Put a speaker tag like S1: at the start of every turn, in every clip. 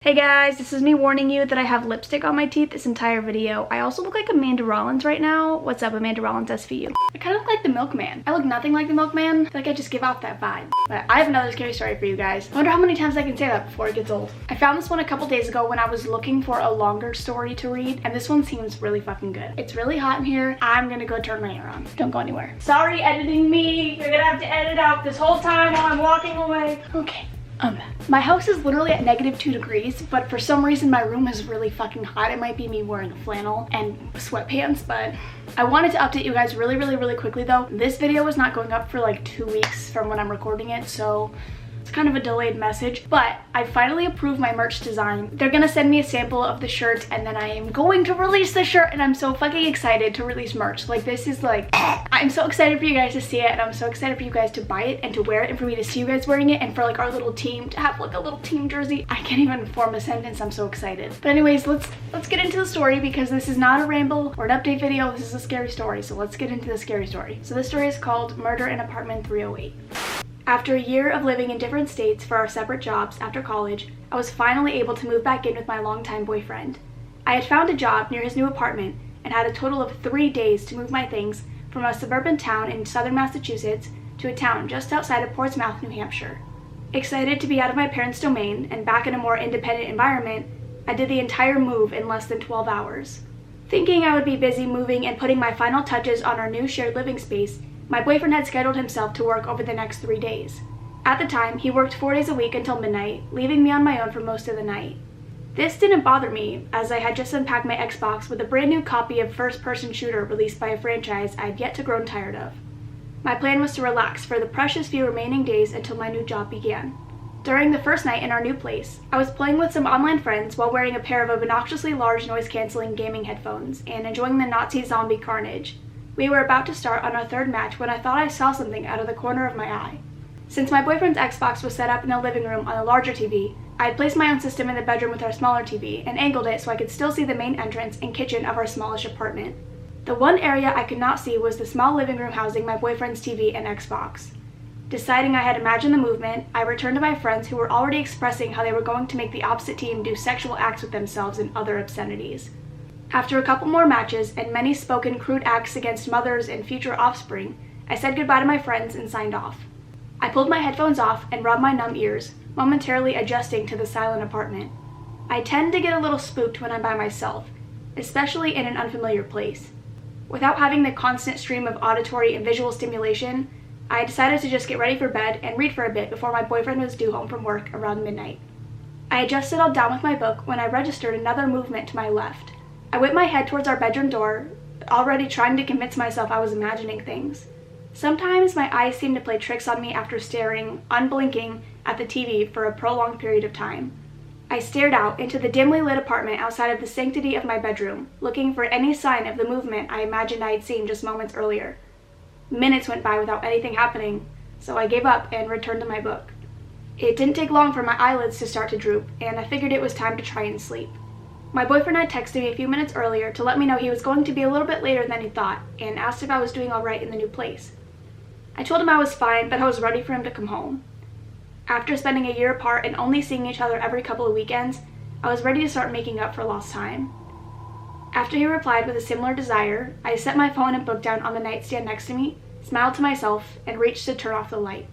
S1: Hey guys, this is me warning you that I have lipstick on my teeth this entire video. I also look like Amanda Rollins right now. What's up, Amanda Rollins SVU? I kind of look like the milkman. I look nothing like the milkman. I feel like I just give off that vibe. But I have another scary story for you guys. I wonder how many times I can say that before it gets old. I found this one a couple days ago when I was looking for a longer story to read, and this one seems really fucking good. It's really hot in here. I'm gonna go turn my hair on. Don't go anywhere. Sorry, editing me. You're gonna have to edit out this whole time while I'm walking away. Okay. My house is literally at -2 degrees, but for some reason my room is really fucking hot. It might be me wearing a flannel and sweatpants, but I wanted to update you guys really quickly though. This video is not going up for like 2 weeks from when I'm recording it, so it's kind of a delayed message, but I finally approved my merch design. They're gonna send me a sample of the shirt, and then I am going to release the shirt, and I'm so fucking excited to release merch. Like, this is like, I'm so excited for you guys to see it, and I'm so excited for you guys to buy it and to wear it, and for me to see you guys wearing it, and for like our little team to have like a little team jersey. I can't even form a sentence. I'm so excited. But anyways, let's get into the story, because this is not a ramble or an update video. This is a scary story, so let's get into the scary story. So this story is called Murder in Apartment 308. After a year of living in different states for our separate jobs after college, I was finally able to move back in with my longtime boyfriend. I had found a job near his new apartment and had a total of 3 days to move my things from a suburban town in southern Massachusetts to a town just outside of Portsmouth, New Hampshire. Excited to be out of my parents' domain and back in a more independent environment, I did the entire move in less than 12 hours. Thinking I would be busy moving and putting my final touches on our new shared living space, my boyfriend had scheduled himself to work over the next 3 days. At the time, he worked 4 days a week until midnight, leaving me on my own for most of the night. This didn't bother me, as I had just unpacked my Xbox with a brand new copy of first-person shooter released by a franchise I had yet to grow tired of. My plan was to relax for the precious few remaining days until my new job began. During the first night in our new place, I was playing with some online friends while wearing a pair of obnoxiously large noise-canceling gaming headphones and enjoying the Nazi zombie carnage. We were about to start on our third match when I thought I saw something out of the corner of my eye. Since my boyfriend's Xbox was set up in the living room on a larger TV, I had placed my own system in the bedroom with our smaller TV and angled it so I could still see the main entrance and kitchen of our smallish apartment. The one area I could not see was the small living room housing my boyfriend's TV and Xbox. Deciding I had imagined the movement, I returned to my friends who were already expressing how they were going to make the opposite team do sexual acts with themselves and other obscenities. After a couple more matches and many spoken crude acts against mothers and future offspring, I said goodbye to my friends and signed off. I pulled my headphones off and rubbed my numb ears, momentarily adjusting to the silent apartment. I tend to get a little spooked when I'm by myself, especially in an unfamiliar place. Without having the constant stream of auditory and visual stimulation, I decided to just get ready for bed and read for a bit before my boyfriend was due home from work around midnight. I had just settled down with my book when I registered another movement to my left. I whipped my head towards our bedroom door, already trying to convince myself I was imagining things. Sometimes my eyes seemed to play tricks on me after staring, unblinking, at the TV for a prolonged period of time. I stared out into the dimly lit apartment outside of the sanctity of my bedroom, looking for any sign of the movement I imagined I had seen just moments earlier. Minutes went by without anything happening, so I gave up and returned to my book. It didn't take long for my eyelids to start to droop, and I figured it was time to try and sleep. My boyfriend had texted me a few minutes earlier to let me know he was going to be a little bit later than he thought, and asked if I was doing alright in the new place. I told him I was fine, but I was ready for him to come home. After spending a year apart and only seeing each other every couple of weekends, I was ready to start making up for lost time. After he replied with a similar desire, I set my phone and book down on the nightstand next to me, smiled to myself, and reached to turn off the light.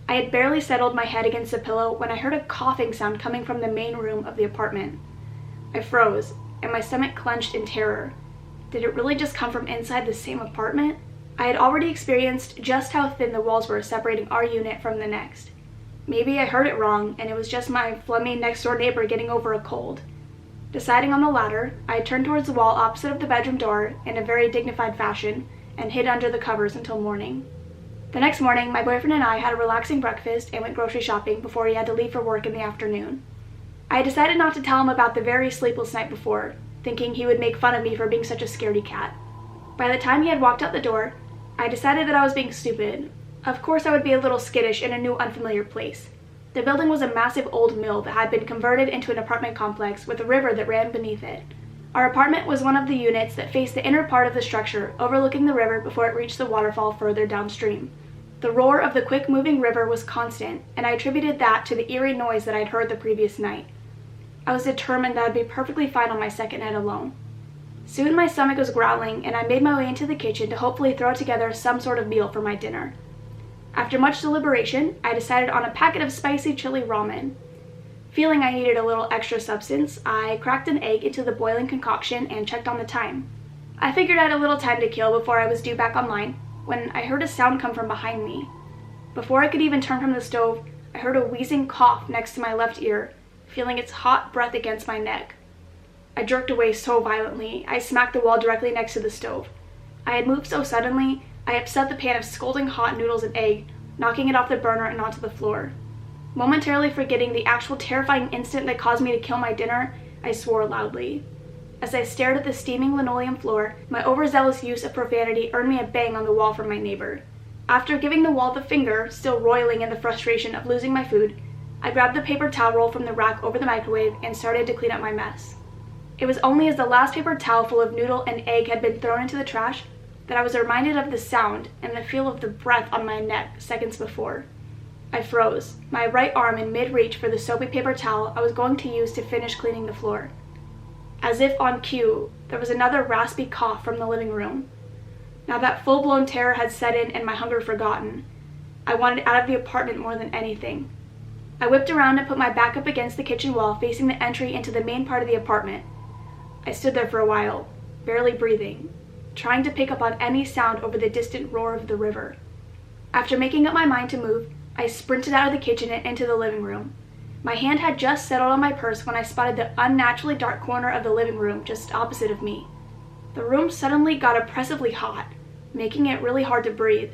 S1: I had barely settled my head against the pillow when I heard a coughing sound coming from the main room of the apartment. I froze, and my stomach clenched in terror. Did it really just come from inside the same apartment? I had already experienced just how thin the walls were separating our unit from the next. Maybe I heard it wrong, and it was just my phlegmy next-door neighbor getting over a cold. Deciding on the latter, I turned towards the wall opposite of the bedroom door in a very dignified fashion and hid under the covers until morning. The next morning, my boyfriend and I had a relaxing breakfast and went grocery shopping before he had to leave for work in the afternoon. I decided not to tell him about the very sleepless night before, thinking he would make fun of me for being such a scaredy cat. By the time he had walked out the door, I decided that I was being stupid. Of course I would be a little skittish in a new unfamiliar place. The building was a massive old mill that had been converted into an apartment complex with a river that ran beneath it. Our apartment was one of the units that faced the inner part of the structure, overlooking the river before it reached the waterfall further downstream. The roar of the quick-moving river was constant, and I attributed that to the eerie noise that I'd heard the previous night. I was determined that I'd be perfectly fine on my second night alone. Soon my stomach was growling, and I made my way into the kitchen to hopefully throw together some sort of meal for my dinner. After much deliberation, I decided on a packet of spicy chili ramen. Feeling I needed a little extra substance, I cracked an egg into the boiling concoction and checked on the time. I figured I had a little time to kill before I was due back online, when I heard a sound come from behind me. Before I could even turn from the stove, I heard a wheezing cough next to my left ear, feeling its hot breath against my neck. I jerked away so violently, I smacked the wall directly next to the stove. I had moved so suddenly, I upset the pan of scalding hot noodles and egg, knocking it off the burner and onto the floor. Momentarily forgetting the actual terrifying instant that caused me to kill my dinner, I swore loudly. As I stared at the steaming linoleum floor, my overzealous use of profanity earned me a bang on the wall from my neighbor. After giving the wall the finger, still roiling in the frustration of losing my food, I grabbed the paper towel roll from the rack over the microwave and started to clean up my mess. It was only as the last paper towel full of noodle and egg had been thrown into the trash that I was reminded of the sound and the feel of the breath on my neck seconds before. I froze, my right arm in mid-reach for the soapy paper towel I was going to use to finish cleaning the floor. As if on cue, there was another raspy cough from the living room. Now that full-blown terror had set in and my hunger forgotten, I wanted out of the apartment more than anything. I whipped around and put my back up against the kitchen wall facing the entry into the main part of the apartment. I stood there for a while, barely breathing, trying to pick up on any sound over the distant roar of the river. After making up my mind to move, I sprinted out of the kitchen and into the living room. My hand had just settled on my purse when I spotted the unnaturally dark corner of the living room just opposite of me. The room suddenly got oppressively hot, making it really hard to breathe.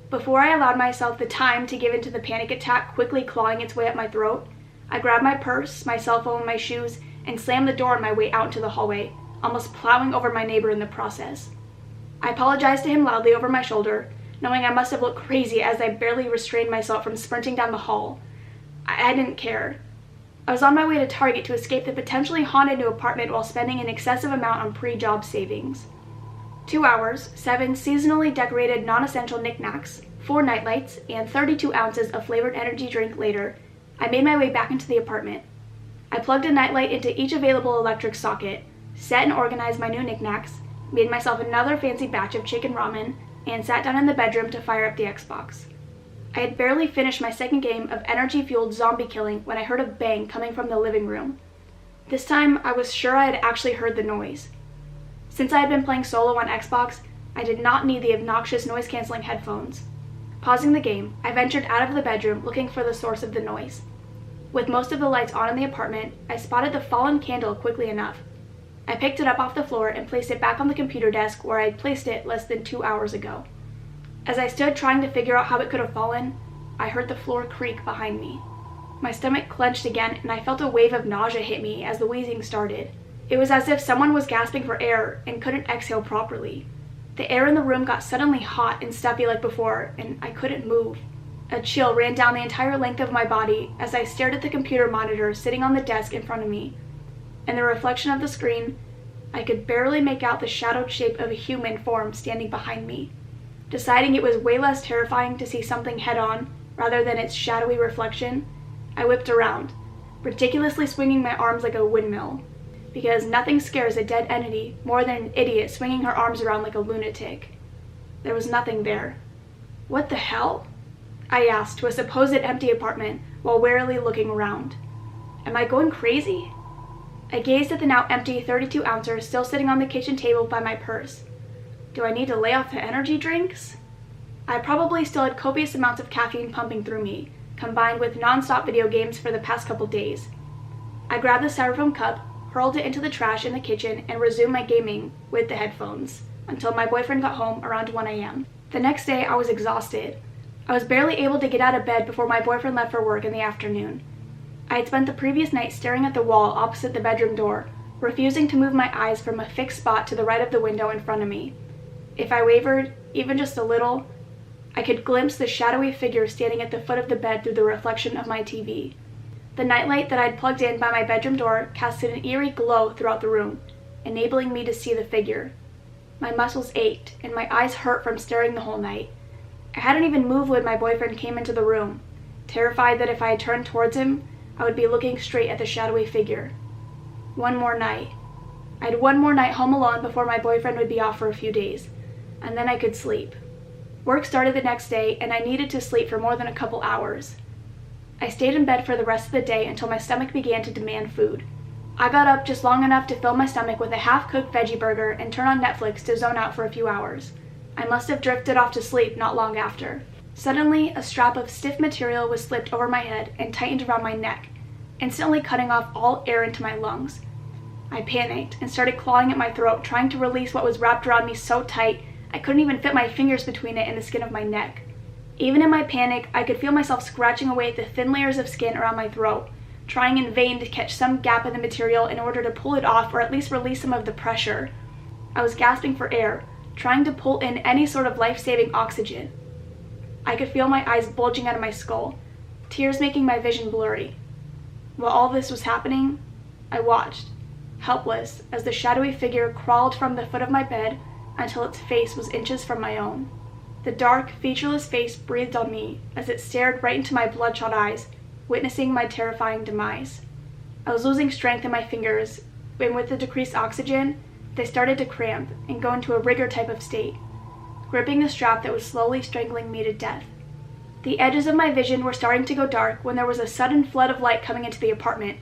S1: Before I allowed myself the time to give into the panic attack quickly clawing its way up my throat, I grabbed my purse, my cell phone, my shoes, and slammed the door on my way out into the hallway, almost plowing over my neighbor in the process. I apologized to him loudly over my shoulder, knowing I must have looked crazy as I barely restrained myself from sprinting down the hall. I didn't care. I was on my way to Target to escape the potentially haunted new apartment while spending an excessive amount on pre-job savings. 2 hours, 7 seasonally decorated non-essential knickknacks, 4 nightlights, and 32 ounces of flavored energy drink later, I made my way back into the apartment. I plugged a nightlight into each available electric socket, set and organized my new knickknacks, made myself another fancy batch of chicken ramen, and sat down in the bedroom to fire up the Xbox. I had barely finished my second game of energy-fueled zombie killing when I heard a bang coming from the living room. This time, I was sure I had actually heard the noise. Since I had been playing solo on Xbox, I did not need the obnoxious noise-canceling headphones. Pausing the game, I ventured out of the bedroom looking for the source of the noise. With most of the lights on in the apartment, I spotted the fallen candle quickly enough. I picked it up off the floor and placed it back on the computer desk where I had placed it less than 2 hours ago. As I stood trying to figure out how it could have fallen, I heard the floor creak behind me. My stomach clenched again and I felt a wave of nausea hit me as the wheezing started. It was as if someone was gasping for air and couldn't exhale properly. The air in the room got suddenly hot and stuffy like before, and I couldn't move. A chill ran down the entire length of my body as I stared at the computer monitor sitting on the desk in front of me. In the reflection of the screen, I could barely make out the shadowed shape of a human form standing behind me. Deciding it was way less terrifying to see something head-on rather than its shadowy reflection, I whipped around, ridiculously swinging my arms like a windmill, because nothing scares a dead entity more than an idiot swinging her arms around like a lunatic. There was nothing there. What the hell? I asked to a supposed empty apartment while warily looking around. Am I going crazy? I gazed at the now empty 32-ouncer still sitting on the kitchen table by my purse. Do I need to lay off the energy drinks? I probably still had copious amounts of caffeine pumping through me, combined with non-stop video games for the past couple days. I grabbed the styrofoam cup, hurled it into the trash in the kitchen, and resumed my gaming with the headphones until my boyfriend got home around 1 a.m. The next day, I was exhausted. I was barely able to get out of bed before my boyfriend left for work in the afternoon. I had spent the previous night staring at the wall opposite the bedroom door, refusing to move my eyes from a fixed spot to the right of the window in front of me. If I wavered, even just a little, I could glimpse the shadowy figure standing at the foot of the bed through the reflection of my TV. The nightlight that I'd plugged in by my bedroom door casted an eerie glow throughout the room, enabling me to see the figure. My muscles ached, and my eyes hurt from staring the whole night. I hadn't even moved when my boyfriend came into the room, terrified that if I had turned towards him, I would be looking straight at the shadowy figure. One more night. I had one more night home alone before my boyfriend would be off for a few days, and then I could sleep. Work started the next day, and I needed to sleep for more than a couple hours. I stayed in bed for the rest of the day until my stomach began to demand food. I got up just long enough to fill my stomach with a half-cooked veggie burger and turn on Netflix to zone out for a few hours. I must have drifted off to sleep not long after. Suddenly, a strap of stiff material was slipped over my head and tightened around my neck, instantly cutting off all air into my lungs. I panicked and started clawing at my throat, trying to release what was wrapped around me so tight I couldn't even fit my fingers between it and the skin of my neck. Even in my panic, I could feel myself scratching away at the thin layers of skin around my throat, trying in vain to catch some gap in the material in order to pull it off or at least release some of the pressure. I was gasping for air, trying to pull in any sort of life-saving oxygen. I could feel my eyes bulging out of my skull, tears making my vision blurry. While all this was happening, I watched, helpless, as the shadowy figure crawled from the foot of my bed until its face was inches from my own. The dark, featureless face breathed on me as it stared right into my bloodshot eyes, witnessing my terrifying demise. I was losing strength in my fingers, and with the decreased oxygen, they started to cramp and go into a rigor type of state, gripping the strap that was slowly strangling me to death. The edges of my vision were starting to go dark when there was a sudden flood of light coming into the apartment.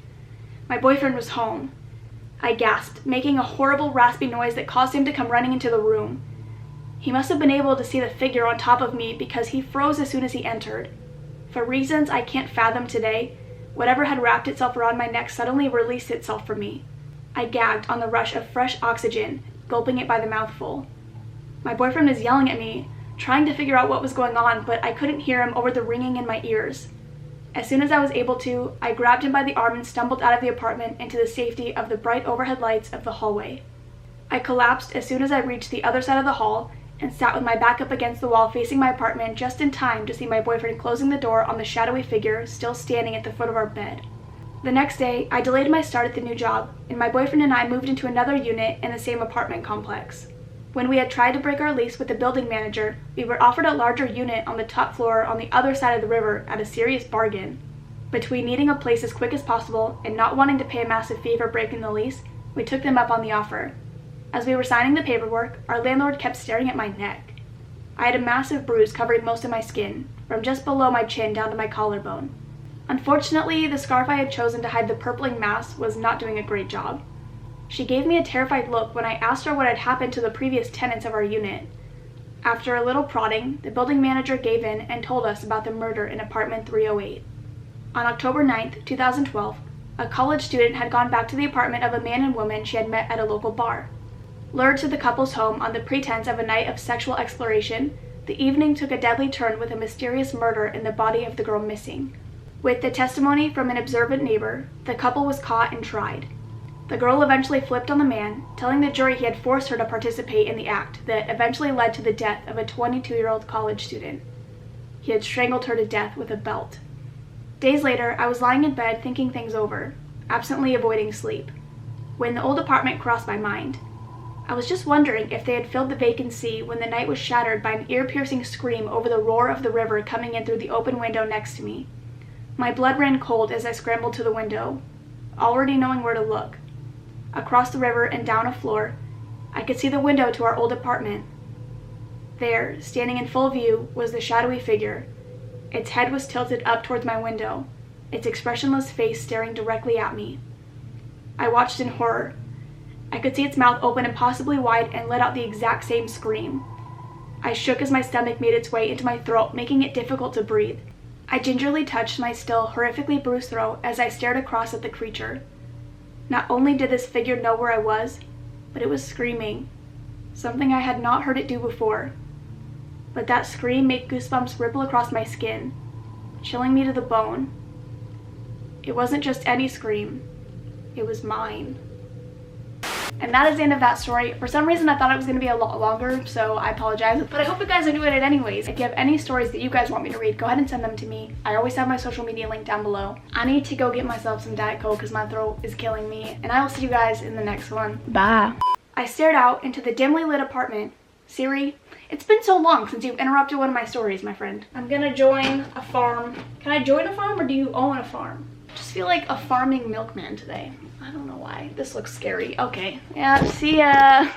S1: My boyfriend was home. I gasped, making a horrible raspy noise that caused him to come running into the room. He must have been able to see the figure on top of me because he froze as soon as he entered. For reasons I can't fathom today, whatever had wrapped itself around my neck suddenly released itself from me. I gagged on the rush of fresh oxygen, gulping it by the mouthful. My boyfriend was yelling at me, trying to figure out what was going on, but I couldn't hear him over the ringing in my ears. As soon as I was able to, I grabbed him by the arm and stumbled out of the apartment into the safety of the bright overhead lights of the hallway. I collapsed as soon as I reached the other side of the hall and sat with my back up against the wall facing my apartment just in time to see my boyfriend closing the door on the shadowy figure still standing at the foot of our bed. The next day, I delayed my start at the new job, and my boyfriend and I moved into another unit in the same apartment complex. When we had tried to break our lease with the building manager, we were offered a larger unit on the top floor on the other side of the river at a serious bargain. Between needing a place as quick as possible and not wanting to pay a massive fee for breaking the lease, we took them up on the offer. As we were signing the paperwork, our landlord kept staring at my neck. I had a massive bruise covering most of my skin, from just below my chin down to my collarbone. Unfortunately, the scarf I had chosen to hide the purpling mass was not doing a great job. She gave me a terrified look when I asked her what had happened to the previous tenants of our unit. After a little prodding, the building manager gave in and told us about the murder in apartment 308. On October 9th, 2012, a college student had gone back to the apartment of a man and woman she had met at a local bar. Lured to the couple's home on the pretense of a night of sexual exploration, the evening took a deadly turn with a mysterious murder in the body of the girl missing. With the testimony from an observant neighbor, the couple was caught and tried. The girl eventually flipped on the man, telling the jury he had forced her to participate in the act that eventually led to the death of a 22-year-old college student. He had strangled her to death with a belt. Days later, I was lying in bed thinking things over, absently avoiding sleep, when the old apartment crossed my mind. I was just wondering if they had filled the vacancy when the night was shattered by an ear-piercing scream over the roar of the river coming in through the open window next to me. My blood ran cold as I scrambled to the window, already knowing where to look. Across the river and down a floor, I could see the window to our old apartment. There, standing in full view, was the shadowy figure. Its head was tilted up towards my window, its expressionless face staring directly at me. I watched in horror. I could see its mouth open impossibly wide and let out the exact same scream. I shook as my stomach made its way into my throat, making it difficult to breathe. I gingerly touched my still horrifically bruised throat as I stared across at the creature. Not only did this figure know where I was, but it was screaming, something I had not heard it do before. But that scream made goosebumps ripple across my skin, chilling me to the bone. It wasn't just any scream, it was mine. And that is the end of that story. For some reason, I thought it was going to be a lot longer, so I apologize. But I hope you guys enjoyed it anyways. If you have any stories that you guys want me to read, go ahead and send them to me. I always have my social media link down below. I need to go get myself some Diet Coke because my throat is killing me. And I will see you guys in the next one. Bye. I stared out into the dimly lit apartment. Siri, it's been so long since you've interrupted one of my stories, my friend. I'm gonna join a farm. Can I join a farm or do you own a farm? just feel like a farming milkman today. I don't know why. This looks scary. Okay. Yeah, see ya.